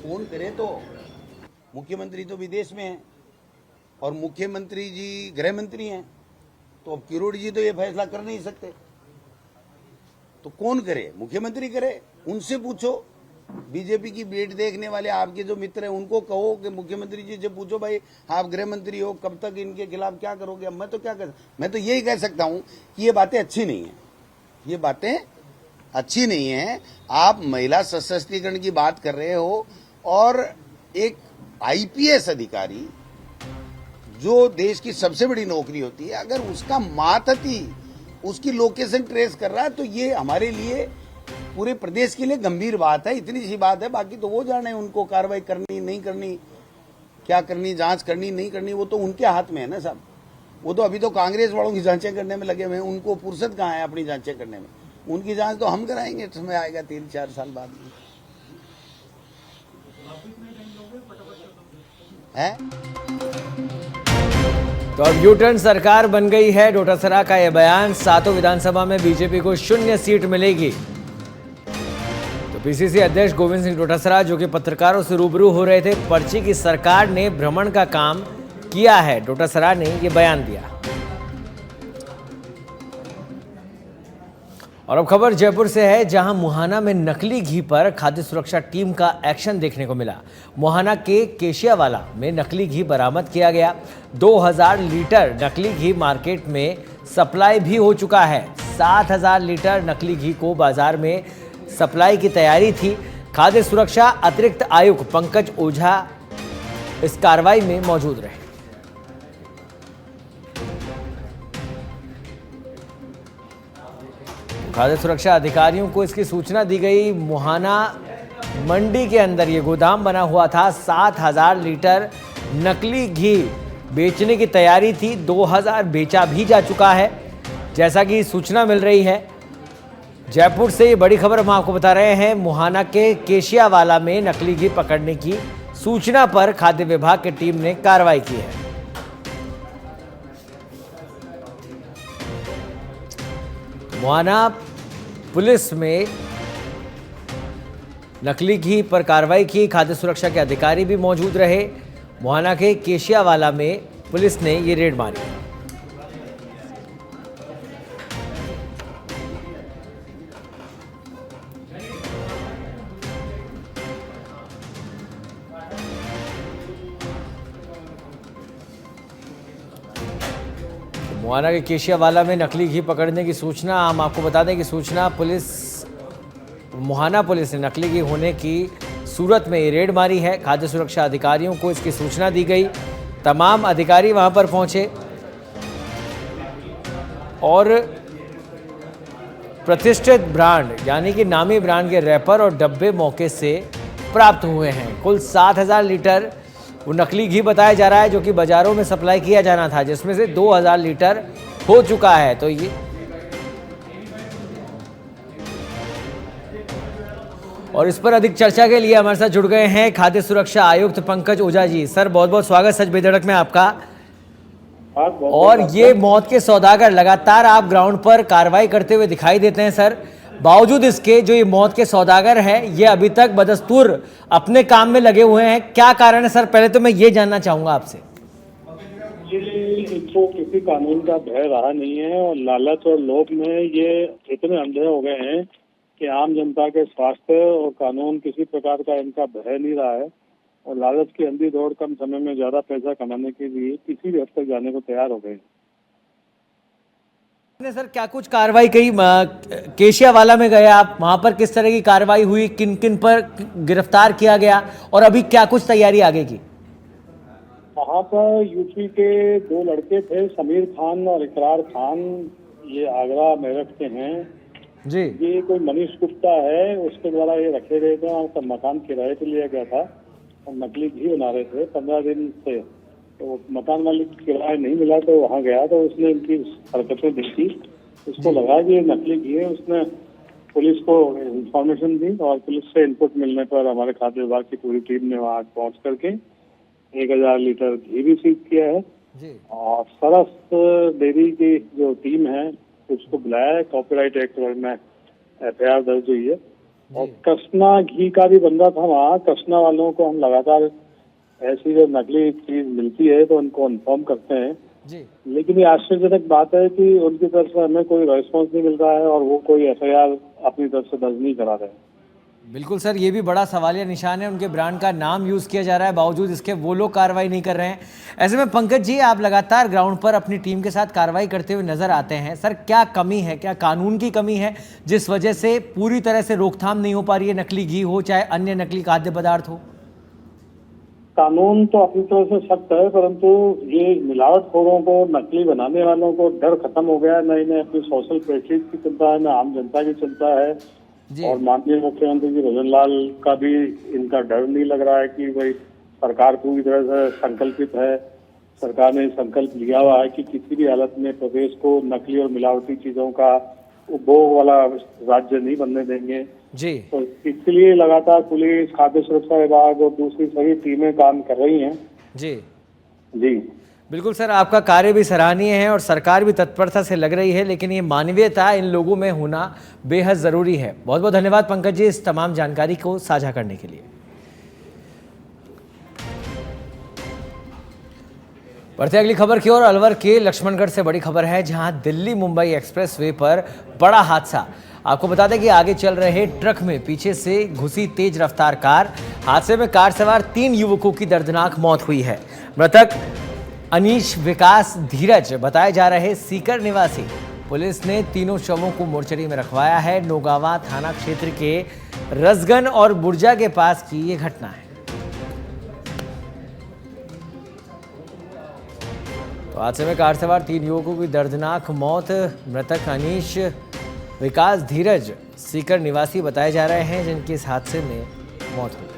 कौन करे? तो मुख्यमंत्री तो विदेश में है और मुख्यमंत्री जी गृह मंत्री हैं, तो अब किरोड़ जी तो ये फैसला कर नहीं सकते, तो कौन करे? मुख्यमंत्री करे। उनसे पूछो, बीजेपी की बेट देखने वाले आपके जो मित्र हैं उनको कहो कि मुख्यमंत्री जी से पूछो, भाई आप गृह मंत्री हो, कब तक इनके खिलाफ क्या करोगे? अब मैं तो क्या कर, मैं तो यही कह सकता हूं कि ये बातें अच्छी नहीं है, ये बातें अच्छी नहीं है। आप महिला सशक्तिकरण की बात कर रहे हो और एक आईपीएस अधिकारी जो देश की सबसे बड़ी नौकरी होती है, अगर उसका मातहती उसकी लोकेशन ट्रेस कर रहा है, तो ये हमारे लिए, पूरे प्रदेश के लिए गंभीर बात है। इतनी सी बात है, बाकी तो वो जाने उनको कार्रवाई करनी नहीं करनी, क्या करनी, जांच करनी नहीं करनी, वो तो उनके हाथ में है ना साहब। वो तो अभी तो कांग्रेस वालों की जांचें करने में लगे हुए हैं, उनको फुर्सत कहाँ है अपनी जांचें करने में। उनकी जांच तो हम कराएंगे, समय आएगा 3-4 साल बाद में है। तो अब यू टर्न सरकार बन गई है। डोटासरा का यह बयान, 7 विधानसभा में बीजेपी को 0 सीट मिलेगी। तो पीसीसी अध्यक्ष गोविंद सिंह डोटासरा जो कि पत्रकारों से रूबरू हो रहे थे, पर्ची की सरकार ने भ्रमण का काम किया है, डोटासरा ने यह बयान दिया। और अब खबर जयपुर से है, जहां मुहाना में नकली घी पर खाद्य सुरक्षा टीम का एक्शन देखने को मिला। मुहाना के केशियावाला में नकली घी बरामद किया गया। 2000 लीटर नकली घी मार्केट में सप्लाई भी हो चुका है। 7000 लीटर नकली घी को बाजार में सप्लाई की तैयारी थी। खाद्य सुरक्षा अतिरिक्त आयुक्त पंकज ओझा इस कार्रवाई में मौजूद रहे। खाद्य सुरक्षा अधिकारियों को इसकी सूचना दी गई। मुहाना मंडी के अंदर ये गोदाम बना हुआ था। 7000 लीटर नकली घी बेचने की तैयारी थी। 2000 बेचा भी जा चुका है, जैसा कि सूचना मिल रही है। जयपुर से ये बड़ी खबर हम आपको बता रहे हैं। मुहाना के केशियावाला में नकली घी पकड़ने की सूचना पर खाद्य विभाग की टीम ने कार्रवाई की है। मुहाना पुलिस में नकली घी पर कार्रवाई की। खाद्य सुरक्षा के अधिकारी भी मौजूद रहे। मुहाना के केशियावाला में पुलिस ने ये रेड मारी। मुहाना के केशियावाला में नकली घी पकड़ने की सूचना, हम आपको बता दें कि सूचना मुहाना पुलिस ने नकली घी होने की सूरत में ये रेड मारी है। खाद्य सुरक्षा अधिकारियों को इसकी सूचना दी गई। तमाम अधिकारी वहां पर पहुंचे और प्रतिष्ठित ब्रांड यानी कि नामी ब्रांड के रैपर और डब्बे मौके से प्राप्त हुए हैं। कुल 7000 लीटर वो नकली घी बताया जा रहा है, जो कि बाजारों में सप्लाई किया जाना था, जिसमें से 2000 लीटर हो चुका है। तो ये और इस पर अधिक चर्चा के लिए हमारे साथ जुड़ गए हैं खाद्य सुरक्षा आयुक्त पंकज ओझा जी। सर बहुत बहुत स्वागत सच बेधड़क में आपका। और ये मौत के सौदागर, लगातार आप ग्राउंड पर कार्रवाई करते हुए दिखाई देते हैं सर, बावजूद इसके जो ये मौत के सौदागर हैं ये अभी तक बदस्तूर अपने काम में लगे हुए हैं, क्या कारण है सर? पहले तो मैं ये जानना चाहूंगा आपसे। इनको किसी कानून का भय रहा नहीं है और लालच और लोभ में ये इतने अंधे हो गए हैं कि आम जनता के स्वास्थ्य और कानून किसी प्रकार का इनका भय नहीं रहा है और लालच की अंधी दौड़ कम समय में ज्यादा पैसा कमाने के लिए किसी भी हद तक जाने को तैयार हो गए। सर क्या कुछ कार्रवाई कही? केशियावाला में गए आप, वहां पर किस तरह की कार्रवाई हुई, किन किन पर गिरफ्तार किया गया और अभी क्या कुछ तैयारी आगे की? वहाँ पर यूपी के 2 लड़के थे, समीर खान और इकरार खान, ये आगरा मेरठ के हैं जी। ये कोई मनीष गुप्ता है, उसके द्वारा ये रखे गए थे और सब मकान किराए पे लिया गया था और नकली घी बना रहे थे 15 दिन से। तो मकान मालिक किराया नहीं मिला तो वहाँ गया तो उसने इनकी हरकतें देखी, उसको लगा कि ये नकली घी है। उसने पुलिस को इंफॉर्मेशन दी और पुलिस से इनपुट मिलने पर हमारे खाद्य विभाग की पूरी टीम ने वहाँ पहुँच करके 1000 लीटर घी भी सीज किया है जी। और सरस डेयरी की जो टीम है उसको बुलाया है। कॉपीराइट एक्ट में FIR दर्ज हुई है और कृष्णा घी का भी बंदा था वहाँ। कृष्णा वालों को हम लगातार ऐसी जो नकली चीज मिलती है तो उनको इन्फॉर्म करते हैं, जी। लेकिन ये आश्चर्यजनक बात है कि उनकी तरफ से हमें कोई रेस्पॉन्स नहीं मिल रहा है और वो कोई एफआईआर अपनी तरफ से दर्ज नहीं करा रहे हैं। बिल्कुल सर, ये भी बड़ा सवालिया निशान है। उनके ब्रांड का नाम यूज़ किया जा रहा है, बावजूद इसके वो लोग कार्रवाई नहीं कर रहे हैं। ऐसे में पंकज जी, आप लगातार ग्राउंड पर अपनी टीम के साथ कार्रवाई करते हुए नजर आते हैं। सर, क्या कमी है, क्या कानून की कमी है जिस वजह से पूरी तरह से रोकथाम नहीं हो पा रही है, नकली घी हो चाहे अन्य नकली खाद्य पदार्थ हो? कानून तो अपनी तरफ से सख्त है, परंतु ये मिलावटखोरों को, नकली बनाने वालों को डर खत्म हो गया है। न इन्हें अपनी सोशल प्रेस्टीज की चिंता है, न आम जनता की चिंता है। और माननीय मुख्यमंत्री जी भजन लाल का भी इनका डर नहीं लग रहा है कि भाई सरकार पूरी तरह से संकल्पित है। सरकार ने संकल्प लिया हुआ है कि किसी भी हालत में प्रदेश को नकली और मिलावटी चीजों का उपभोग वाला राज्य नहीं बनने देंगे जी। तो इसलिए लगातार पुलिस, खाद्य सुरक्षा विभाग और दूसरी सभी टीमें काम कर रही हैं। जी जी बिल्कुल सर, आपका कार्य भी सराहनीय है और सरकार भी तत्परता से लग रही है, लेकिन ये मानवीयता इन लोगों में होना बेहद ज़रूरी है। बहुत बहुत धन्यवाद पंकज जी इस तमाम जानकारी को साझा करने के लिए। बढ़ते अगली खबर की ओर। अलवर के लक्ष्मणगढ़ से बड़ी खबर है, जहां दिल्ली मुंबई एक्सप्रेसवे पर बड़ा हादसा। आपको बता दें कि आगे चल रहे ट्रक में पीछे से घुसी तेज रफ्तार कार। हादसे में कार सवार 3 युवकों की दर्दनाक मौत हुई है। मृतक अनीश, विकास, धीरज बताए जा रहे सीकर निवासी। पुलिस ने तीनों शवों को मोर्चरी में रखवाया है। नौगावा थाना क्षेत्र के रसगन और बुर्जा के पास की ये घटना है। तो हादसे में कार सवार 3 युवकों की दर्दनाक मौत। मृतक अनीश, विकास, धीरज सीकर निवासी बताए जा रहे हैं, जिनकी इस हादसे में मौत हो गई।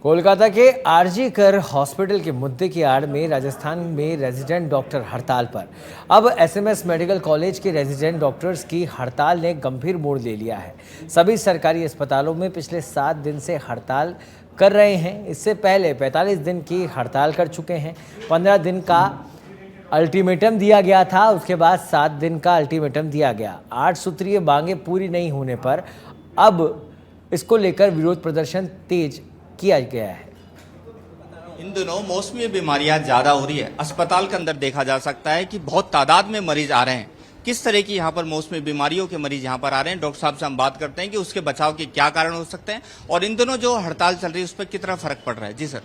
कोलकाता के आरजी कर हॉस्पिटल के मुद्दे की आड़ में राजस्थान में रेजिडेंट डॉक्टर हड़ताल पर। अब एसएमएस मेडिकल कॉलेज के रेजिडेंट डॉक्टर्स की हड़ताल ने गंभीर मोड़ ले लिया है। सभी सरकारी अस्पतालों में पिछले 7 दिन से हड़ताल कर रहे हैं। इससे पहले 45 दिन की हड़ताल कर चुके हैं। 15 दिन का अल्टीमेटम दिया गया था, उसके बाद 7 दिन का अल्टीमेटम दिया गया। 8 सूत्रीय मांगे पूरी नहीं होने पर अब इसको लेकर विरोध प्रदर्शन तेज किया गया है। इन दिनों मौसमी बीमारियां ज्यादा हो रही है। अस्पताल के अंदर देखा जा सकता है कि बहुत तादाद में मरीज आ रहे हैं। किस तरह की यहाँ पर मौसमी बीमारियों के मरीज यहाँ पर आ रहे हैं, डॉक्टर साहब से हम बात करते हैं कि उसके बचाव के क्या कारण हो सकते हैं और इन दिनों जो हड़ताल चल रही है उस पर कितना फर्क पड़ रहा है। जी सर।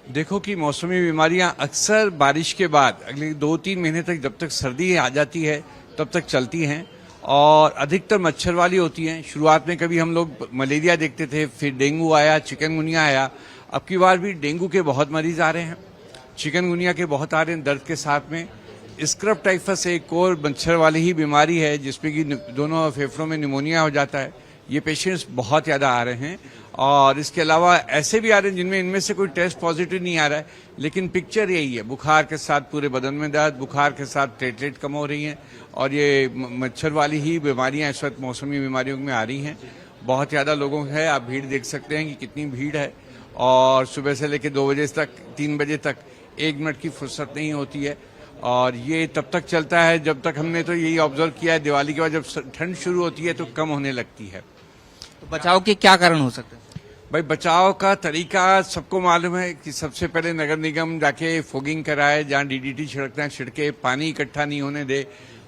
देखो कि मौसमी बीमारियां अक्सर बारिश के बाद अगले 2-3 महीने तक, जब तक सर्दी आ जाती है तब तक चलती हैं और अधिकतर मच्छर वाली होती हैं। शुरुआत में कभी हम लोग मलेरिया देखते थे, फिर डेंगू आया, चिकनगुनिया आया। अब की बार भी डेंगू के बहुत मरीज आ रहे हैं, चिकनगुनिया के बहुत आ रहे हैं दर्द के साथ में। स्क्रब टाइफस एक और मच्छर वाली ही बीमारी है जिसमें कि दोनों फेफड़ों में निमोनिया हो जाता है। ये पेशेंट्स बहुत ज़्यादा आ रहे हैं और इसके अलावा ऐसे भी आ रहे हैं जिनमें इनमें से कोई टेस्ट पॉजिटिव नहीं आ रहा है, लेकिन पिक्चर यही है, बुखार के साथ पूरे बदन में दर्द, बुखार के साथ प्लेटलेट कम हो रही हैं और ये मच्छर वाली ही बीमारियां इस वक्त मौसमी बीमारियों में आ रही हैं। बहुत ज़्यादा लोगों है, आप भीड़ देख सकते हैं कि कितनी भीड़ है और सुबह से लेकर 2 बजे तक, 3 बजे तक 1 मिनट की फुर्सत नहीं होती है और ये तब तक चलता है जब तक, हमने तो यही ऑब्जर्व किया है, दिवाली के बाद जब ठंड शुरू होती है तो कम होने लगती है। तो बचाव के क्या कारण हो सकते हैं? भाई बचाव का तरीका सबको मालूम है कि सबसे पहले नगर निगम जाके फोगिंग कराए, जहाँ डीडीटी छिड़कना है छिड़के, पानी इकट्ठा नहीं होने दे।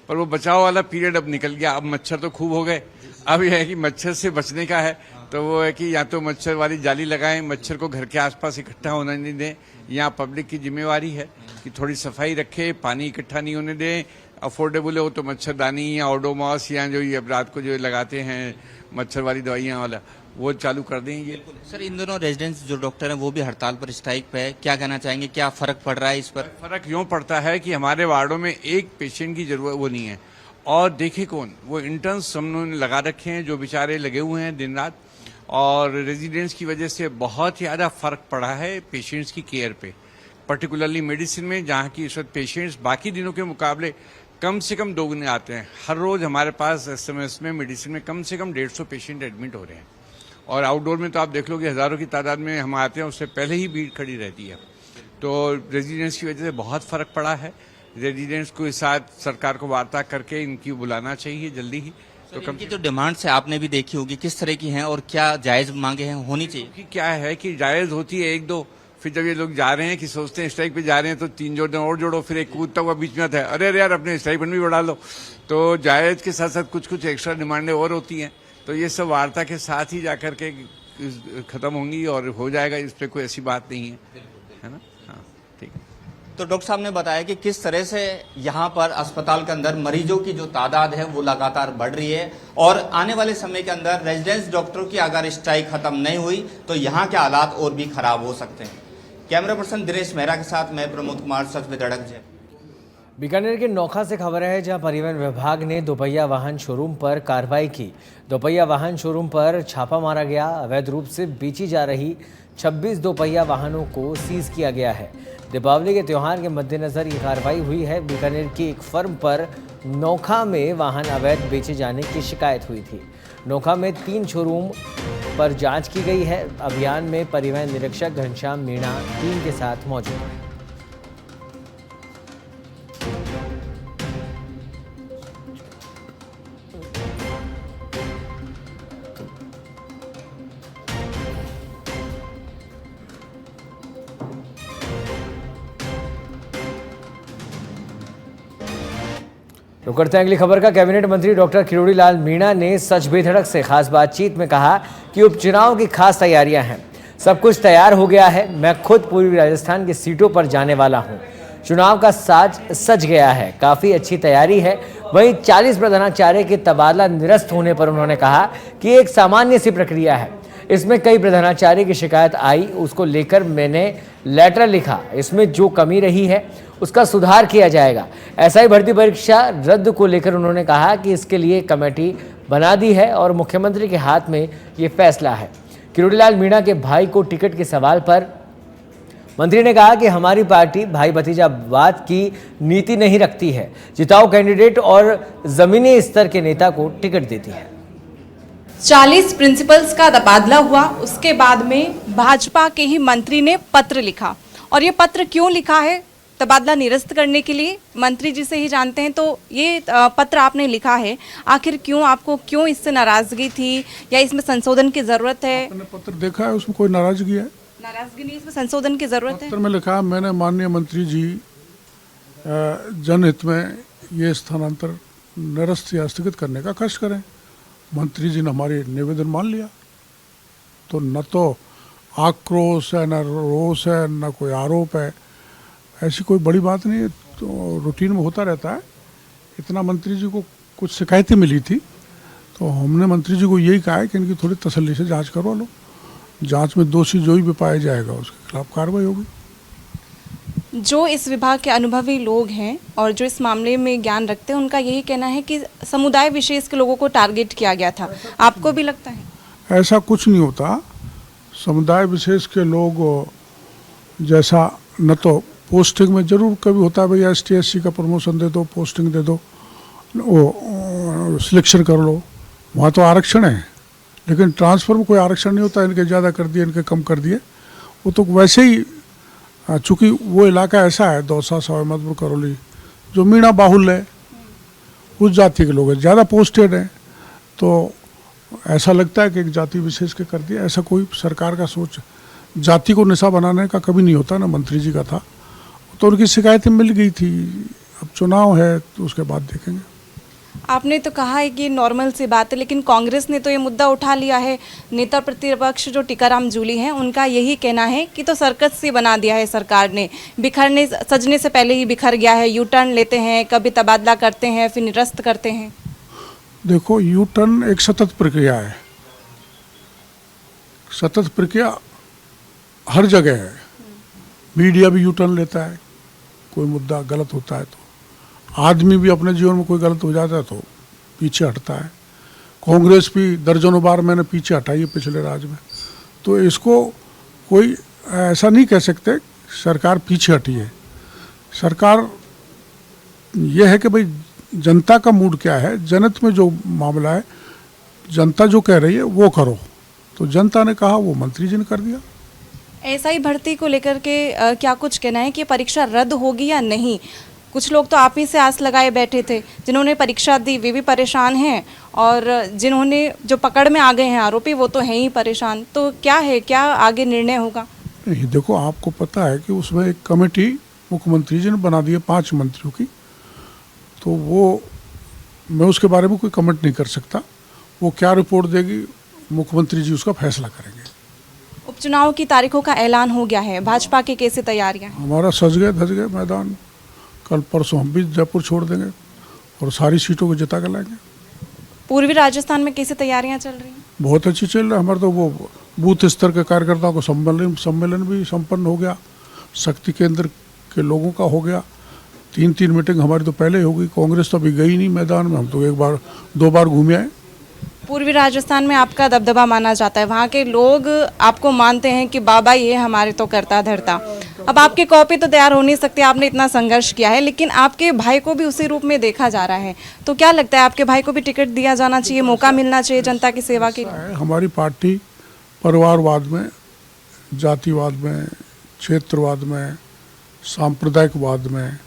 पर वो बचाव वाला पीरियड अब निकल गया। अब मच्छर तो खूब हो गए, अब यह है कि मच्छर से बचने का है तो वो है कि या तो मच्छर वाली जाली लगाएं, मच्छर को घर के आसपास इकट्ठा होने नहीं दें। यहाँ पब्लिक की जिम्मेवारी है कि थोड़ी सफाई रखे, पानी इकट्ठा नहीं होने दें। अफोर्डेबल हो तो मच्छरदानी या ओडोमॉस या जो ये अब रात को जो लगाते हैं मच्छर वाली दवाइयाँ वाला, वो चालू कर देंगे। सर, इन दोनों रेजिडेंट्स जो डॉक्टर हैं वो भी हड़ताल पर, स्ट्राइक पे है, क्या कहना चाहेंगे, क्या फर्क पड़ रहा है इस पर? फर्क यूँ पड़ता है कि हमारे वार्डों में एक पेशेंट की जरूरत वो नहीं है और देखे कौन, वो इंटर्न्स हमने लगा रखे हैं जो बेचारे लगे हुए हैं दिन रात और रेजिडेंट्स की वजह से बहुत ज़्यादा फर्क पड़ा है पेशेंट्स की केयर पे, पर्टिकुलरली मेडिसिन में, जहाँ की इस वक्त पेशेंट्स बाकी दिनों के मुकाबले कम से कम 2 गुने आते हैं। हर रोज हमारे पास एसएमएस में मेडिसिन में कम से कम 150 पेशेंट एडमिट हो रहे हैं और आउटडोर में तो आप देख लो कि हज़ारों की तादाद में हम आते हैं, उससे पहले ही भीड़ खड़ी रहती है। तो रेजिडेंट्स की वजह से बहुत फ़र्क पड़ा है। रेजिडेंट्स को इस साथ सरकार को वार्ता करके इनकी बुलाना चाहिए जल्दी ही। तो इनकी जो डिमांड्स है आपने भी देखी होगी, किस तरह की हैं और क्या जायज़ मांगे हैं होनी चाहिए? कि क्या है कि जायज़ होती है एक दो, फिर जब ये लोग जा रहे हैं कि सोचते हैं स्ट्राइक पे जा रहे हैं तो 3 जोड़े और जोड़ो, फिर एक कूदता हुआ बीच में आता है, अरे यार अपने स्ट्राइक भी बढ़ा लो। तो जायज़ के साथ साथ कुछ कुछ एक्स्ट्रा डिमांडें और होती हैं, तो ये सब वार्ता के साथ ही जाकर के खत्म होंगी और हो जाएगा। इस पर कोई ऐसी बात नहीं है ना। हाँ ठीक। तो डॉक्टर साहब ने बताया कि किस तरह से यहाँ पर अस्पताल के अंदर मरीजों की जो तादाद है वो लगातार बढ़ रही है और आने वाले समय के अंदर रेजिडेंस डॉक्टरों की अगर स्ट्राइक खत्म नहीं हुई तो यहाँ के हालात और भी खराब हो सकते हैं। कैमरा पर्सन दिनेश मेहरा के साथ मैं प्रमोद कुमार, सच पे धड़क जय। बीकानेर के नोखा से खबर है, जहां परिवहन विभाग ने दोपहिया वाहन शोरूम पर कार्रवाई की। दोपहिया वाहन शोरूम पर छापा मारा गया। अवैध रूप से बेची जा रही 26 दोपहिया वाहनों को सीज किया गया है। दीपावली के त्यौहार के मद्देनजर ये कार्रवाई हुई है। बीकानेर की एक फर्म पर नोखा में वाहन अवैध बेचे जाने की शिकायत हुई थी। नोखा में 3 शोरूम पर जांच की गई है। अभियान में परिवहन निरीक्षक घनश्याम मीणा टीम के साथ मौजूद हैं। तो करते हैं अगली खबर का। कैबिनेट मंत्री डॉक्टर किरोड़ी लाल मीणा ने सच बेधड़क से खास बातचीत में कहा कि उपचुनाव की खास तैयारियां हैं, सब कुछ तैयार हो गया है। मैं खुद पूर्वी राजस्थान की सीटों पर जाने वाला हूं। चुनाव का साज सज गया है, काफ़ी अच्छी तैयारी है। वहीं 40 प्रधानाचार्य के तबादला निरस्त होने पर उन्होंने कहा कि एक सामान्य सी प्रक्रिया है, इसमें कई प्रधानाचार्य की शिकायत आई, उसको लेकर मैंने लेटर लिखा। इसमें जो कमी रही है उसका सुधार किया जाएगा। एसआई भर्ती परीक्षा रद्द को लेकर उन्होंने कहा कि इसके लिए कमेटी बना दी है और मुख्यमंत्री के हाथ में ये फैसला है। किरोड़ी लाल मीणा के भाई को टिकट के सवाल पर मंत्री ने कहा कि हमारी पार्टी भाई भतीजावाद की नीति नहीं रखती है, जिताऊ कैंडिडेट और जमीनी स्तर के नेता को टिकट देती है। 40 प्रिंसिपल्स का तबादला हुआ, उसके बाद में भाजपा के ही मंत्री ने पत्र लिखा। और ये पत्र क्यों लिखा है? तबादला निरस्त करने के लिए। मंत्री जी से ही जानते हैं। तो ये पत्र आपने लिखा है, आखिर क्यों? आपको क्यों इससे नाराजगी थी या इसमें संशोधन की जरूरत है? मैंने पत्र देखा है, उसमें कोई नाराजगी है? नाराजगी नहीं, इसमें संशोधन की जरूरत है। पत्र में लिखा, मैंने माननीय मंत्री जी जनहित में ये स्थानांतर निरस्त या स्थगित करने का कष्ट करें। मंत्री जी ने हमारी निवेदन मान लिया। तो न तो आक्रोश है, न रोष है, न कोई आरोप है, ऐसी कोई बड़ी बात नहीं है। तो रूटीन में होता रहता है। इतना मंत्री जी को कुछ शिकायतें मिली थी, तो हमने मंत्री जी को यही कहा है कि इनकी थोड़ी तसल्ली से जांच करवा लो। जांच में दोषी जो भी पाया जाएगा उसके खिलाफ कार्रवाई होगी। जो इस विभाग के अनुभवी लोग हैं और जो इस मामले में ज्ञान रखते हैं, उनका यही कहना है कि समुदाय विशेष के लोगों को टारगेट किया गया था। आपको भी लगता है? ऐसा कुछ नहीं होता। समुदाय विशेष के लोग जैसा न तो पोस्टिंग में जरूर कभी होता है, भैया ST SC का प्रमोशन दे दो, पोस्टिंग दे दो, वो सिलेक्शन कर लो, वहाँ तो आरक्षण है। लेकिन ट्रांसफर में कोई आरक्षण नहीं होता, इनके ज़्यादा कर दिए, इनके कम कर दिए। वो तो वैसे ही, चूँकि वो इलाका ऐसा है, दौसा, सवाई माधोपुर, करौली, जो मीणा बाहुल्य है, उस जाति के लोग हैं, ज़्यादा पोस्टेड हैं, तो ऐसा लगता है कि एक जाति विशेष के कर दिया। ऐसा कोई सरकार का सोच जाति को निशा बनाने का कभी नहीं होता, ना मंत्री जी का था। तो उनकी शिकायतें मिल गई थी। अब चुनाव है तो उसके बाद देखेंगे। आपने तो कहा है कि नॉर्मल सी बात है, लेकिन कांग्रेस ने तो ये मुद्दा उठा लिया है। नेता प्रतिपक्ष जो टीकाराम जूली हैं, उनका यही कहना है कि तो सर्कस से बना दिया है सरकार ने। बिखरने सजने से पहले ही बिखर गया है। यू टर्न लेते हैं, कभी तबादला करते हैं, फिर निरस्त करते हैं। देखो, यू टर्न एक सतत प्रक्रिया है। सतत प्रक्रिया हर जगह है। मीडिया भी यू टर्न लेता है, कोई मुद्दा गलत होता है तो। आदमी भी अपने जीवन में कोई गलत हो जाता है तो पीछे हटता है। कांग्रेस भी दर्जनों बार मैंने पीछे हटाई है पिछले राज में। तो इसको कोई ऐसा नहीं कह सकते सरकार पीछे हटी है। सरकार यह है कि भाई जनता का मूड क्या है, जनहित में जो मामला है, जनता जो कह रही है वो करो, तो जनता ने कहा वो मंत्री जी ने कर दिया। एसआई भर्ती को लेकर के क्या कुछ कहना है कि परीक्षा रद्द होगी या नहीं? कुछ लोग तो आप ही से आस लगाए बैठे थे, जिन्होंने परीक्षा दी वे भी परेशान हैं, और जिन्होंने जो पकड़ में आ गए हैं आरोपी वो तो हैं ही परेशान। तो क्या है, क्या आगे निर्णय होगा? नहीं, देखो आपको पता है कि उसमें एक कमेटी मुख्यमंत्री जी ने बना दी है 5 मंत्रियों की, तो वो मैं उसके बारे में कोई कमेंट नहीं कर सकता। वो क्या रिपोर्ट देगी मुख्यमंत्री जी उसका फैसला करेंगे। उपचुनाव की तारीखों का ऐलान हो गया है, भाजपा की कैसी तैयारियां हैं? हमारा सज गए धज गए मैदान। कल परसों हम भी जयपुर छोड़ देंगे और सारी सीटों को जिता कर लाएंगे। पूर्वी राजस्थान में कैसी तैयारियां चल रही हैं? बहुत अच्छी चल रहा है। हमारे तो वो बूथ स्तर के कार्यकर्ताओं को सम्मेलन भी संपन्न हो गया, शक्ति केंद्र के लोगों का हो गया। 3 मीटिंग हमारी तो पहले ही हो गई। कांग्रेस तो अभी गई नहीं मैदान में, हम तो 1-2 बार घूमे आए। पूर्वी राजस्थान में आपका दबदबा माना जाता है, वहाँ के लोग आपको मानते हैं कि बाबा ये हमारे तो करता धरता। अब आपके कॉपी तो तैयार हो नहीं सकते, आपने इतना संघर्ष किया है, लेकिन आपके भाई को भी उसी रूप में देखा जा रहा है। तो क्या लगता है आपके भाई को भी टिकट दिया जाना चाहिए, मौका मिलना चाहिए जनता की सेवा के लिए? हमारी पार्टी परिवारवाद में, जातिवाद में, क्षेत्रवाद में, सांप्रदायिकवाद में,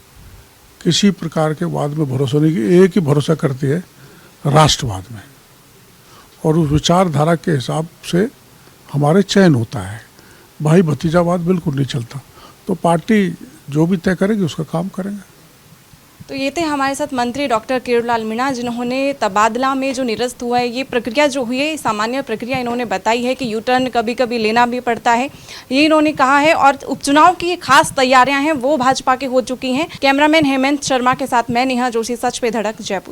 किसी प्रकार के वाद में भरोसा नहीं की, एक ही भरोसा करती है राष्ट्रवाद में, और उस विचारधारा के हिसाब से हमारे चयन होता है। भाई भतीजावाद बिल्कुल नहीं चलता। तो पार्टी जो भी तय करेगी उसका काम करेंगे। तो ये थे हमारे साथ मंत्री डॉक्टर किरोड़लाल मीणा, जिन्होंने तबादला में जो निरस्त हुआ है, ये प्रक्रिया जो हुई है सामान्य प्रक्रिया इन्होंने बताई है कि यू टर्न कभी कभी लेना भी पड़ता है, ये इन्होंने कहा है। और उपचुनाव की खास तैयारियां हैं वो भाजपा के हो चुकी हैं। कैमरामैन हेमंत शर्मा के साथ मैं नेहा जोशी, सच पे धड़क, जयपुर।